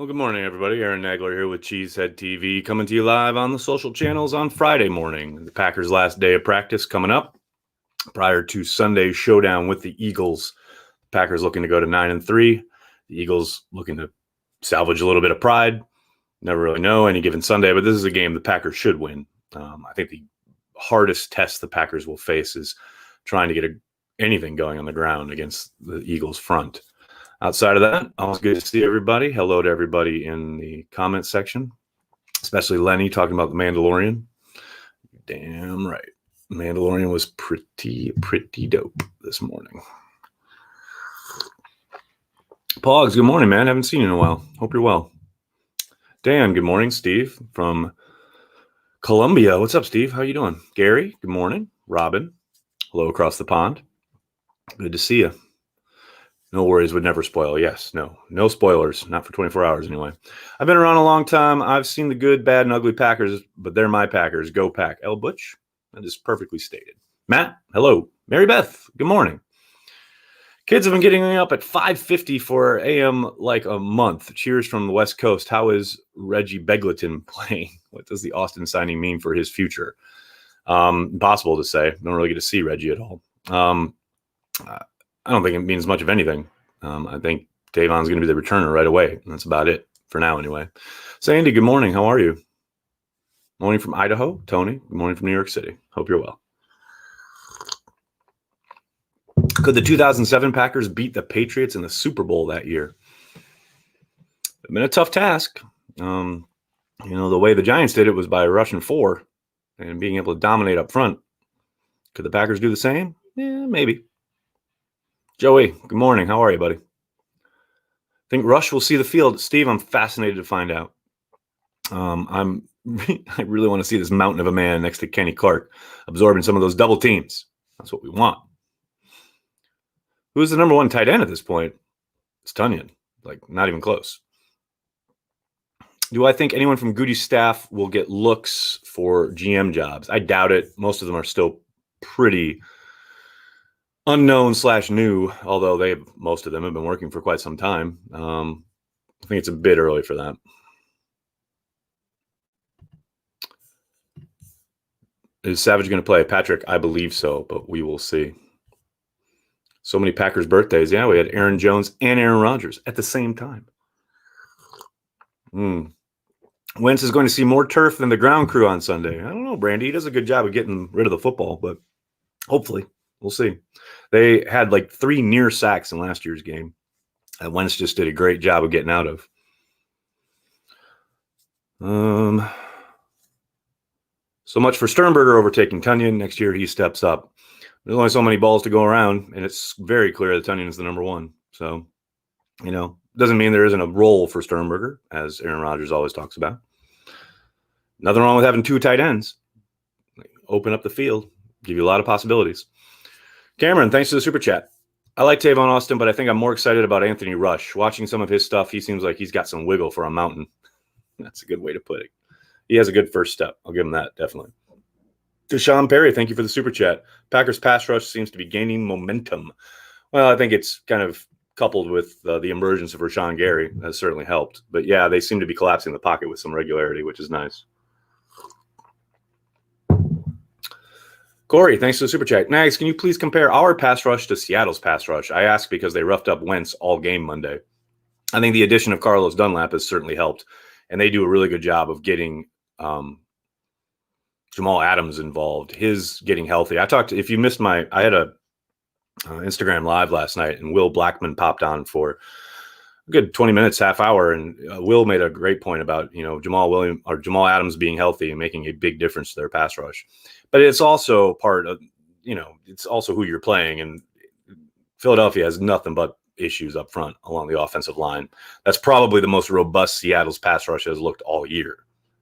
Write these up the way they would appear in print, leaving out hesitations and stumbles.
Well, good morning, everybody. Aaron Nagler here with Cheesehead TV, coming to you live on the social channels on Friday morning. The Packers' last day of practice coming up prior to Sunday's showdown with the Eagles. Packers looking to go to 9-3. The Eagles looking to salvage a little bit of pride. Never really know any given Sunday, but this is a game the Packers should win. I think the hardest test the Packers will face is trying to get anything going on the ground against the Eagles' front. Outside of that, always good to see everybody. Hello to everybody in the comment section, especially Lenny talking about the Mandalorian. Damn right. Mandalorian was pretty dope this morning. Pogs, good morning, man. Haven't seen you in a while. Hope you're well. Dan, good morning. Steve from Columbia. What's up, Steve? How you doing? Gary, good morning. Robin, hello across the pond. Good to see you. No worries would never spoil. Yes, no spoilers. Not for 24 hours anyway. I've been around a long time. I've seen the good, bad, and ugly Packers, but they're my Packers. Go Pack. L. Butch, that is perfectly stated. Matt, hello. Mary Beth, good morning. Kids have been getting up at 5:50 for AM like a month. Cheers from the West Coast. How is Reggie Begelton playing? What does the Austin signing mean for his future? Impossible to say. Don't really get to see Reggie at all. I don't think it means much of anything. I think Davon's going to be the returner right away. That's about it for now anyway. Sandy, good morning. How are you? Morning from Idaho. Tony, good morning from New York City. Hope you're well. Could the 2007 Packers beat the Patriots in the Super Bowl that year? It's been a tough task. The way the Giants did it was by rushing 4 and being able to dominate up front. Could the Packers do the same? Yeah, maybe. Joey, good morning. How are you, buddy? Think Rush will see the field. Steve, I'm fascinated to find out. I really want to see this mountain of a man next to Kenny Clark absorbing some of those double teams. That's what we want. Who's the number 1 tight end at this point? It's Tunyon. Not even close. Do I think anyone from Goody's staff will get looks for GM jobs? I doubt it. Most of them are still pretty unknown/new, although most of them have been working for quite some time. I think it's a bit early for that. Is Savage going to play? Patrick, I believe so, but we will see. So many Packers birthdays. Yeah, we had Aaron Jones and Aaron Rodgers at the same time. Wentz is going to see more turf than the ground crew on Sunday. I don't know, Brandy. He does a good job of getting rid of the football, but hopefully. We'll see. They had 3 near sacks in last year's game. And Wentz just did a great job of getting out of. So much for Sternberger overtaking Tunyon. Next year he steps up. There's only so many balls to go around, and it's very clear that Tunyon is the number 1. So, doesn't mean there isn't a role for Sternberger, as Aaron Rodgers always talks about. Nothing wrong with having 2 tight ends. Open up the field. Give you a lot of possibilities. Cameron, thanks for the super chat. I like Tavon Austin, but I think I'm more excited about Anthony Rush. Watching some of his stuff, he seems like he's got some wiggle for a mountain. That's a good way to put it. He has a good first step. I'll give him that, definitely. Deshaun Perry, thank you for the super chat. Packers pass rush seems to be gaining momentum. Well, I think it's kind of coupled with the emergence of Rashawn Gary. Has certainly helped. But yeah, they seem to be collapsing the pocket with some regularity, which is nice. Corey, thanks for the super chat. Nags, can you please compare our pass rush to Seattle's pass rush? I ask because they roughed up Wentz all game Monday. I think the addition of Carlos Dunlap has certainly helped, and they do a really good job of getting Jamal Adams involved. His getting healthy. If you missed I had a Instagram live last night, and Will Blackman popped on for a good 20 minutes, half hour, and Will made a great point about Jamal Adams being healthy and making a big difference to their pass rush. But it's also part of, it's also who you're playing. And Philadelphia has nothing but issues up front along the offensive line. That's probably the most robust Seattle's pass rush has looked all year.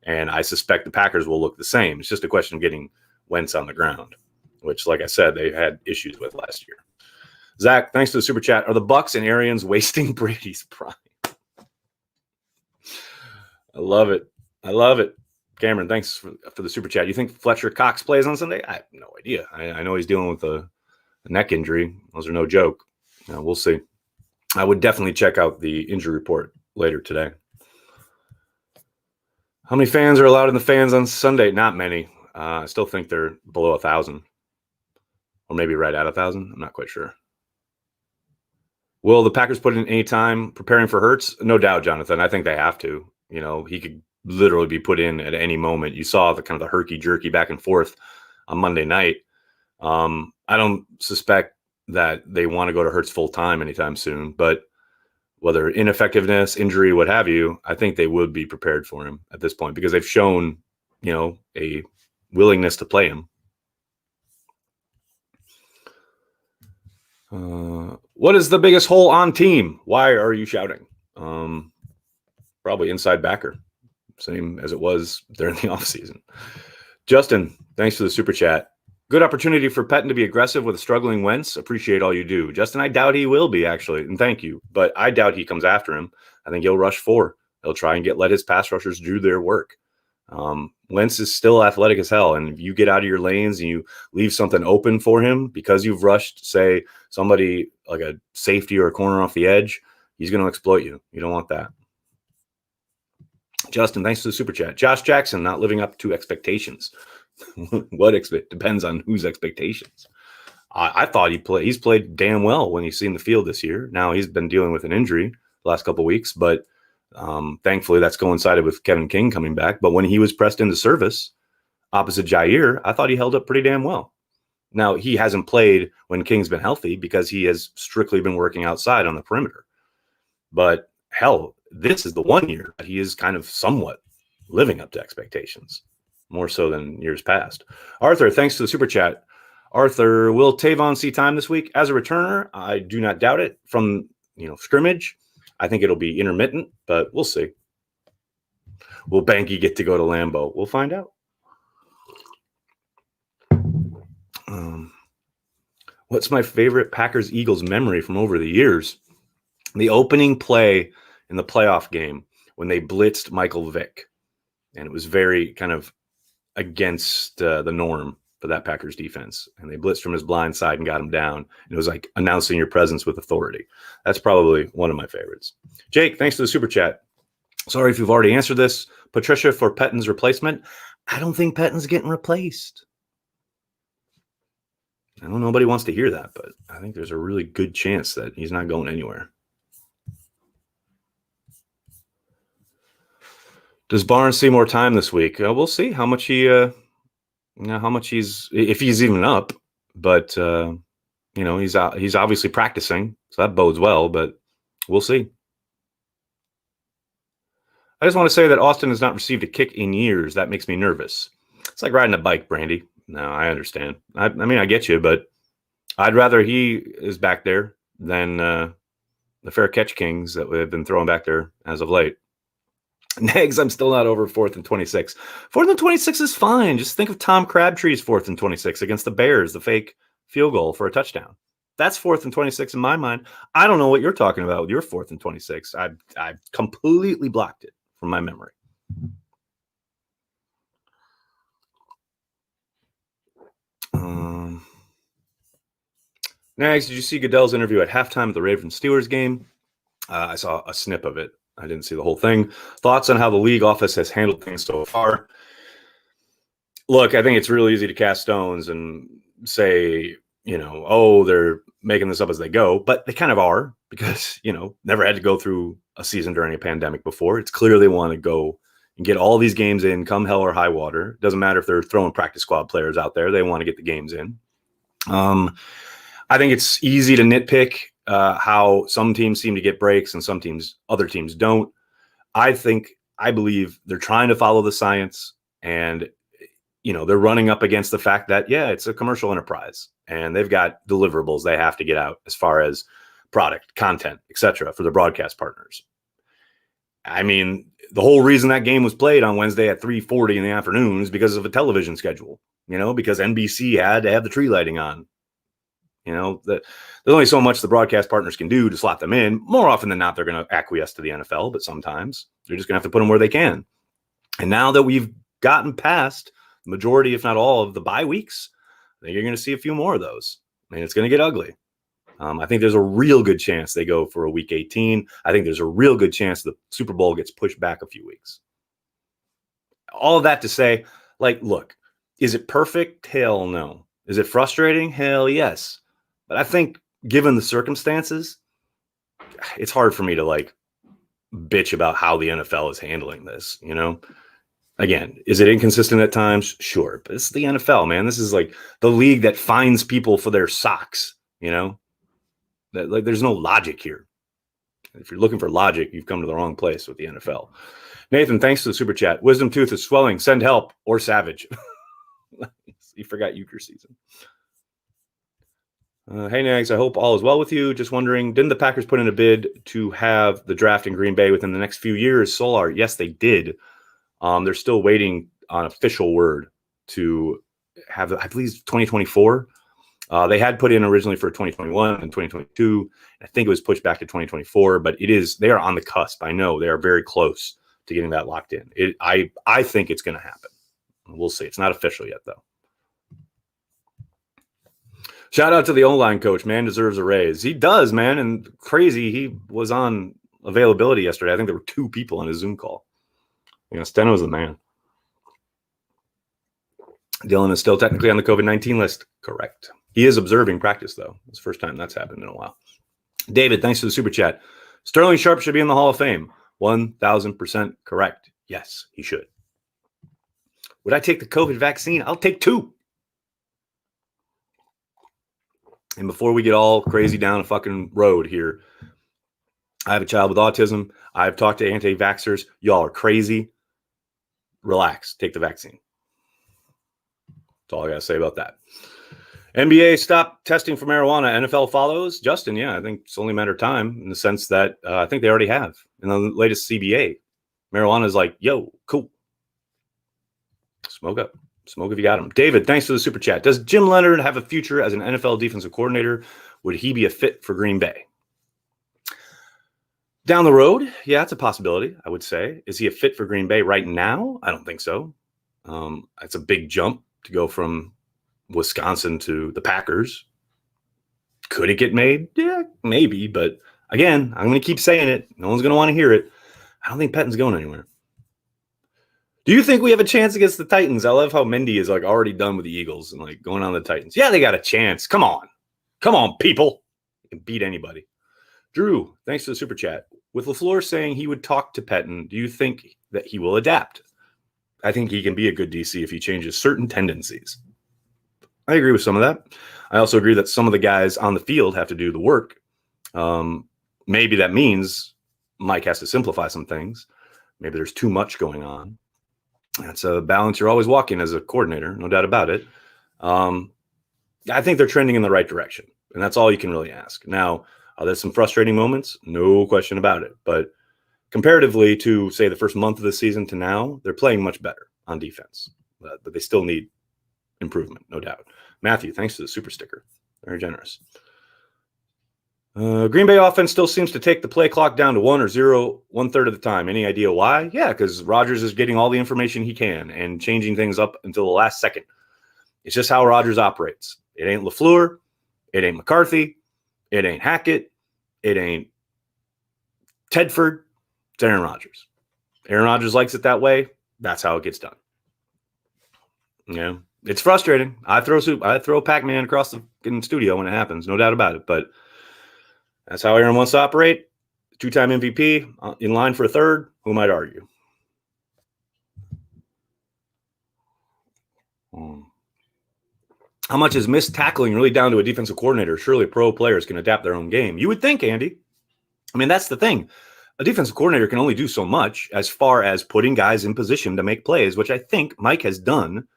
And I suspect the Packers will look the same. It's just a question of getting Wentz on the ground, which, like I said, they had issues with last year. Zach, thanks for the super chat. Are the Bucks and Arians wasting Brady's prime? I love it. Cameron, thanks for the super chat. You think Fletcher Cox plays on Sunday? I have no idea. I know he's dealing with a neck injury. Those are no joke. We'll see. I would definitely check out the injury report later today. How many fans are allowed in the fans on Sunday? Not many. I still think they're below 1,000, or maybe right at 1,000. I'm not quite sure. Will the Packers put in any time preparing for Hurts? No doubt, Jonathan. I think they have to. He could literally be put in at any moment. You saw the kind of the herky jerky back and forth on Monday night. I don't suspect that they want to go to Hurts full time anytime soon, but whether ineffectiveness, injury, what have you, I think they would be prepared for him at this point because they've shown, a willingness to play him. What is the biggest hole on team? Why are you shouting? Probably inside backer, same as it was during the offseason. Justin, thanks for the super chat. Good opportunity for Pettine to be aggressive with a struggling Wentz. Appreciate all you do. Justin, I doubt he will be, actually, and thank you. But I doubt he comes after him. I think he'll rush 4. He'll try and let his pass rushers do their work. Wentz is still athletic as hell, and if you get out of your lanes and you leave something open for him because you've rushed, say, somebody like a safety or a corner off the edge, he's going to exploit you. You don't want that. Justin, thanks for the super chat. Josh Jackson not living up to expectations. Depends on whose expectations. I thought he's played damn well when he's seen the field this year. Now he's been dealing with an injury the last couple of weeks, but thankfully that's coincided with Kevin King coming back. But when he was pressed into service opposite Jair, I thought he held up pretty damn well. Now he hasn't played when King's been healthy because he has strictly been working outside on the perimeter. But hell, this is the one year that he is kind of somewhat living up to expectations. More so than years past. Arthur, thanks to the super chat. Arthur, will Tavon see time this week as a returner? I do not doubt it. From scrimmage, I think it'll be intermittent, but we'll see. Will Banky get to go to Lambeau? We'll find out. What's my favorite Packers-Eagles memory from over the years? The opening play in the playoff game when they blitzed Michael Vick. And it was very kind of against the norm for that Packers defense. And they blitzed from his blind side and got him down. And it was like announcing your presence with authority. That's probably one of my favorites. Jake, thanks for the super chat. Sorry if you've already answered this. Patricia for Pettine's replacement. I don't think Pettine's getting replaced. I know nobody wants to hear that, but I think there's a really good chance that he's not going anywhere. Does Barnes see more time this week? We'll see how much if he's even up. But he's obviously practicing, so that bodes well. But we'll see. I just want to say that Austin has not received a kick in years. That makes me nervous. It's like riding a bike, Brandy. No, I understand. I mean, I get you, but I'd rather he is back there than the fair catch kings that we've been throwing back there as of late. Negs, I'm still not over 4th and 26. 4th and 26 is fine. Just think of Tom Crabtree's 4th and 26 against the Bears, the fake field goal for a touchdown. That's 4th and 26 in my mind. I don't know what you're talking about with your 4th and 26. I've completely blocked it from my memory. Next, did you see Goodell's interview at halftime of the Ravens-Steelers game? I saw a snip of it. I didn't see the whole thing. Thoughts on how the league office has handled things so far? Look, I think it's really easy to cast stones and say, they're making this up as they go, but they kind of are because, never had to go through a season during a pandemic before. It's clear they want to go and get all these games in, come hell or high water. Doesn't matter if they're throwing practice squad players out there. They want to get the games in. I think it's easy to nitpick how some teams seem to get breaks and other teams don't. I believe they're trying to follow the science, and they're running up against the fact that it's a commercial enterprise and they've got deliverables they have to get out as far as product, content, etc. for the broadcast partners. I mean, the whole reason that game was played on Wednesday at 3:40 in the afternoon is because of a television schedule. Because NBC had to have the tree lighting on. There's only so much the broadcast partners can do to slot them in. More often than not, they're going to acquiesce to the NFL, but sometimes they're just going to have to put them where they can. And now that we've gotten past the majority, if not all, of the bye weeks, I think you're going to see a few more of those. I mean, it's going to get ugly. I think there's a real good chance they go for a week 18. I think there's a real good chance the Super Bowl gets pushed back a few weeks. all of that to say, like, look, is it perfect? Hell no. Is it frustrating? Hell yes. But I think given the circumstances, it's hard for me to like bitch about how the NFL is handling this, you know? Again, is it inconsistent at times? Sure. But it's the NFL, man. This is like the league that fines people for their socks, you know? That, like, there's no logic here. If you're looking for logic, you've come to the wrong place with the NFL. Nathan, thanks to the super chat. Wisdom tooth is swelling. Send help or Savage. You forgot euchre season. Hey, Nags, I hope all is well with you. Just wondering, didn't the Packers put in a bid to have the draft in Green Bay within the next few years? Solar, yes, they did. They're still waiting on official word to have, I believe, 2024. They had put in originally for 2021 and 2022. I think it was pushed back to 2024, but they are on the cusp. I know they are very close to getting that locked in. I think it's going to happen. We'll see. It's not official yet, though. Shout out to the O-line coach. Man deserves a raise. He does, man. And crazy, he was on availability yesterday. I think there were 2 people on his Zoom call. You know, Steno's the man. Dylan is still technically on the COVID-19 list. Correct. He is observing practice, though. It's the first time that's happened in a while. David, thanks for the super chat. Sterling Sharp should be in the Hall of Fame. 1,000% correct. Yes, he should. Would I take the COVID vaccine? I'll take 2. And before we get all crazy down a fucking road here, I have a child with autism. I've talked to anti-vaxxers. Y'all are crazy. Relax. Take the vaccine. That's all I got to say about that. NBA stopped testing for marijuana. NFL follows. Justin, yeah, I think it's only a matter of time in the sense that I think they already have. In the latest CBA, marijuana is like, yo, cool. Smoke up. Smoke if you got him. David, thanks for the super chat. Does Jim Leonard have a future as an NFL defensive coordinator? Would he be a fit for Green Bay? Down the road, yeah, it's a possibility, I would say. Is he a fit for Green Bay right now? I don't think so. It's a big jump to go from Wisconsin to the Packers. Could it get made? Yeah, maybe. But again, I'm going to keep saying it. No one's going to want to hear it. I don't think Pettin's going anywhere. Do you think we have a chance against the Titans? I love how Mendy is like already done with the Eagles and like going on the Titans. Yeah, they got a chance. Come on, people. You can beat anybody. Drew, thanks for the super chat. With LaFleur saying he would talk to Pettin, do you think that he will adapt? I think he can be a good DC if he changes certain tendencies. I agree with some of that. I also agree that some of the guys on the field have to do the work. Maybe that means Mike has to simplify some things. Maybe there's too much going on. That's a balance you're always walking as a coordinator, no doubt about it. I think they're trending in the right direction, and that's all you can really ask. Now, are there some frustrating moments? No question about it. But comparatively to, say, the first month of the season to now, they're playing much better on defense. But they still need improvement, no doubt. Matthew, thanks for the super sticker. Very generous. Green Bay offense still seems to take the play clock down to 1 or 0 1/3 of the time. Any idea why? Yeah, because Rodgers is getting all the information he can and changing things up until the last second. It's just how Rodgers operates. It ain't LaFleur. It ain't McCarthy. It ain't Hackett. It ain't Tedford. It's Aaron Rodgers. Aaron Rodgers likes it that way. That's how it gets done. You know, it's frustrating. I throw Pac-Man across the studio when it happens, no doubt about it. But that's how Aaron wants to operate. 2-time MVP, in line for a third. Who might argue? How much is missed tackling really down to a defensive coordinator? Surely pro players can adapt their own game. You would think, Andy. I mean, that's the thing. A defensive coordinator can only do so much as far as putting guys in position to make plays, which I think Mike has done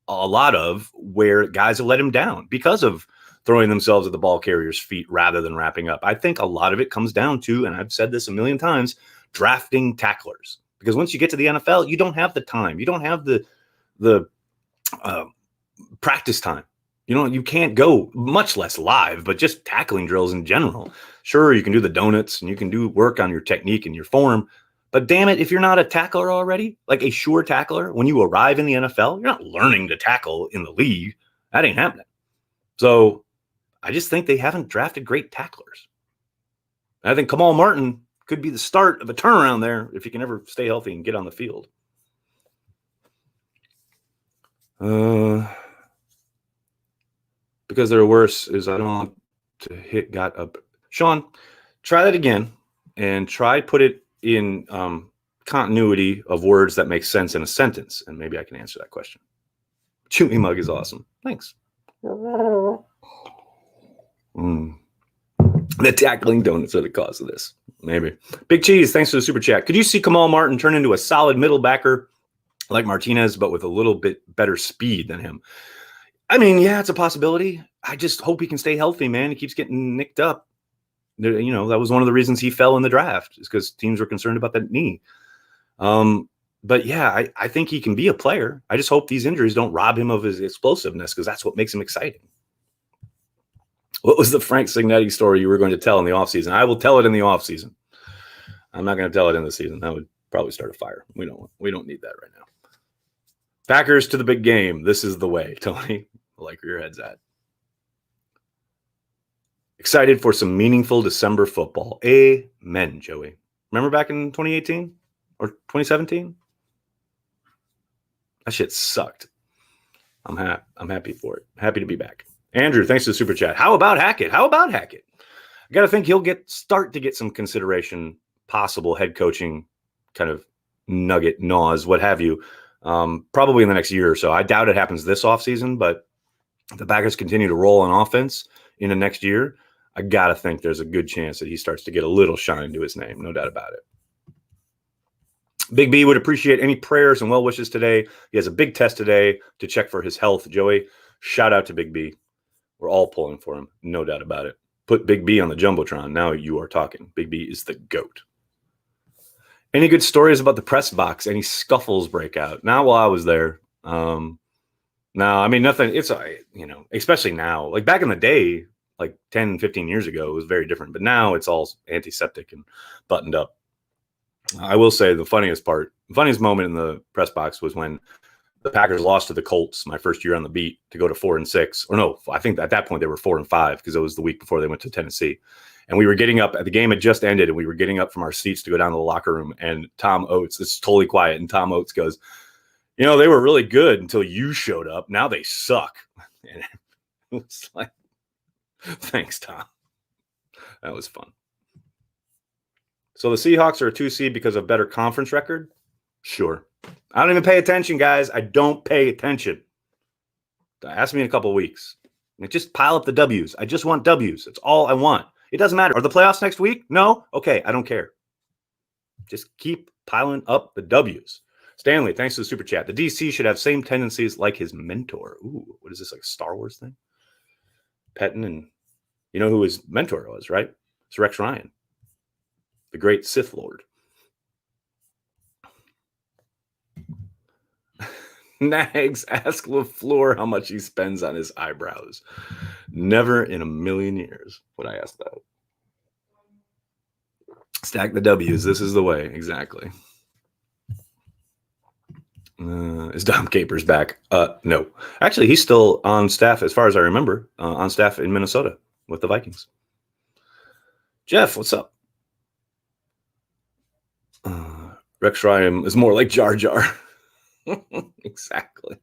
a lot of, where guys have let him down because of throwing themselves at the ball carrier's feet rather than wrapping up. I think a lot of it comes down to, and I've said this a million times, drafting tacklers. Because once you get to the NFL, you don't have the time. You don't have the practice time. You can't go, much less live, but just tackling drills in general. Sure, you can do the donuts and you can do work on your technique and your form. But damn it, if you're not a tackler already, like a sure tackler, when you arrive in the NFL, you're not learning to tackle in the league. That ain't happening. So I just think they haven't drafted great tacklers. I think Kamal Martin could be the start of a turnaround there if he can ever stay healthy and get on the field. Because they're worse is I don't want to hit got up. Sean, try that again and try put it in continuity of words that make sense in a sentence, and maybe I can answer that question. Chewy mug is awesome. Thanks. The tackling donuts are the cause of this. Maybe. Big Cheese, thanks for the super chat. Could you see Kamal Martin turn into a solid middle backer like Martinez, but with a little bit better speed than him? I mean, yeah, it's a possibility. I just hope he can stay healthy, man. He keeps getting nicked up. You know, that was one of the reasons he fell in the draft, is because teams were concerned about that knee. But yeah, I think he can be a player. I just hope these injuries don't rob him of his explosiveness, because that's what makes him exciting. What was the Frank Signetti story you were going to tell in the offseason? I will tell it in the offseason. I'm not going to tell it in the season. That would probably start a fire. We don't need that right now. Packers to the big game. This is the way, Tony. I like where your head's at. Excited for some meaningful December football. Amen, Joey. Remember back in 2018 or 2017? That shit sucked. I'm happy for it. Happy to be back. Andrew, thanks for the super chat. How about Hackett? I got to think he'll start to get some consideration, possible head coaching kind of nugget, gnaws, what have you, probably in the next year or so. I doubt it happens this offseason, but if the Packers continue to roll on offense in the next year, I got to think there's a good chance that he starts to get a little shine to his name. No doubt about it. Big B would appreciate any prayers and well wishes today. He has a big test today to check for his health. Joey, shout out to Big B. We're all pulling for him. No doubt about it. Put Big B on the Jumbotron. Now you are talking. Big B is the GOAT. Any good stories about the press box? Any scuffles break out? Now, while I was there, no, I mean, nothing. It's, especially now, like back in the day, like 10, 15 years ago, it was very different. But now it's all antiseptic and buttoned up. I will say the funniest moment in the press box was when the Packers lost to the Colts my first year on the beat to go to 4-6. Or no, I think at that point they were 4-5 because it was the week before they went to Tennessee. And we were getting up, the game had just ended, and we were getting up from our seats to go down to the locker room. And Tom Oates, it's totally quiet, and Tom Oates goes, they were really good until you showed up. Now they suck. And it was like, thanks, Tom. That was fun. So the Seahawks are a 2 seed because of better conference record? Sure. I don't even pay attention, guys. I don't pay attention. Ask me in a couple of weeks. Just pile up the W's. I just want W's. That's all I want. It doesn't matter. Are the playoffs next week? No? Okay, I don't care. Just keep piling up the W's. Stanley, thanks for the super chat. The DC should have same tendencies like his mentor. Ooh, what is this, like a Star Wars thing? Pettin, and you know who his mentor was, right? It's Rex Ryan, the great Sith Lord. Nags, ask LaFleur how much he spends on his eyebrows. Never in a million years would I ask that. Stack the W's. This is the way. Exactly. Is Dom Capers back? No. Actually, he's still on staff, as far as I remember, on staff in Minnesota with the Vikings. Jeff, what's up? Rex Ryan is more like Jar Jar. Exactly.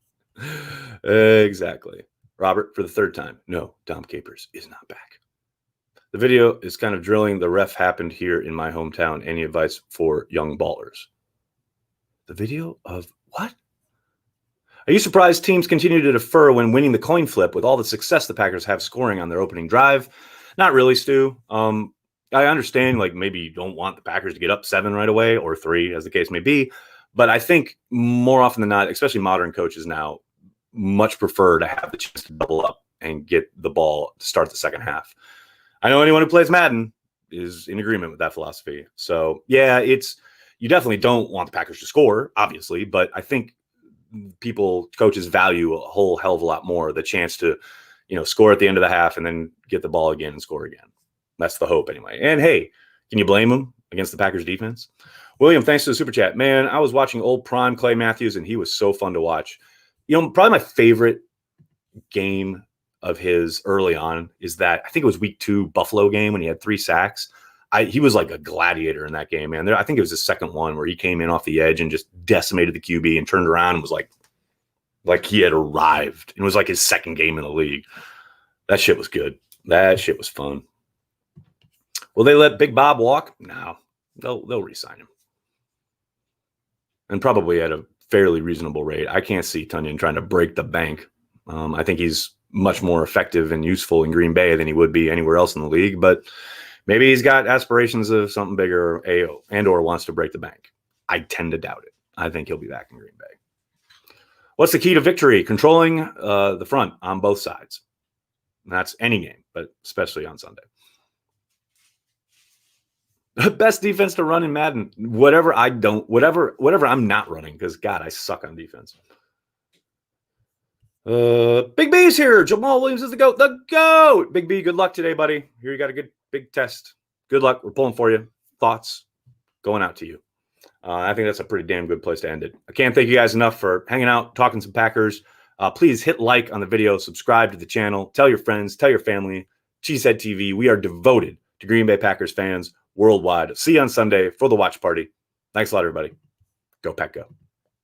Robert, for the third time, no, Dom Capers is not back. The video is kind of drilling. The ref happened here in my hometown. Any advice for young ballers? The video of what? Are you surprised teams continue to defer when winning the coin flip with all the success the Packers have scoring on their opening drive? Not really, Stu. I understand, like, maybe you don't want the Packers to get up 7 right away or 3, as the case may be. But I think more often than not, especially modern coaches now, much prefer to have the chance to double up and get the ball to start the second half. I know anyone who plays Madden is in agreement with that philosophy. So, yeah, you definitely don't want the Packers to score, obviously, but I think coaches value a whole hell of a lot more the chance to, score at the end of the half and then get the ball again and score again. That's the hope anyway. And hey, can you blame them against the Packers defense? William, thanks to the super chat. Man, I was watching old prime Clay Matthews, and he was so fun to watch. Probably my favorite game of his early on is that, I think it was week 2 Buffalo game when he had 3 sacks. He was like a gladiator in that game, man. I think it was his second one where he came in off the edge and just decimated the QB and turned around and was like, like he had arrived. It was like his second game in the league. That shit was good. That shit was fun. Will they let Big Bob walk? No, they'll re-sign him, and probably at a fairly reasonable rate. I can't see Tunyon trying to break the bank. I think he's much more effective and useful in Green Bay than he would be anywhere else in the league. But maybe he's got aspirations of something bigger, or wants to break the bank. I tend to doubt it. I think he'll be back in Green Bay. What's the key to victory? Controlling the front on both sides. And that's any game, but especially on Sunday. The best defense to run in Madden. Whatever I'm not running, because God, I suck on defense. Big B's here. Jamal Williams is the GOAT. The GOAT. Big B, good luck today, buddy. Here you got a good big test. Good luck. We're pulling for you. Thoughts going out to you. I think that's a pretty damn good place to end it. I can't thank you guys enough for hanging out, talking some Packers. Please hit like on the video, subscribe to the channel, tell your friends, tell your family. Cheesehead TV, we are devoted to Green Bay Packers fans worldwide. See you on Sunday for the watch party. Thanks a lot, everybody. Go Pack Go.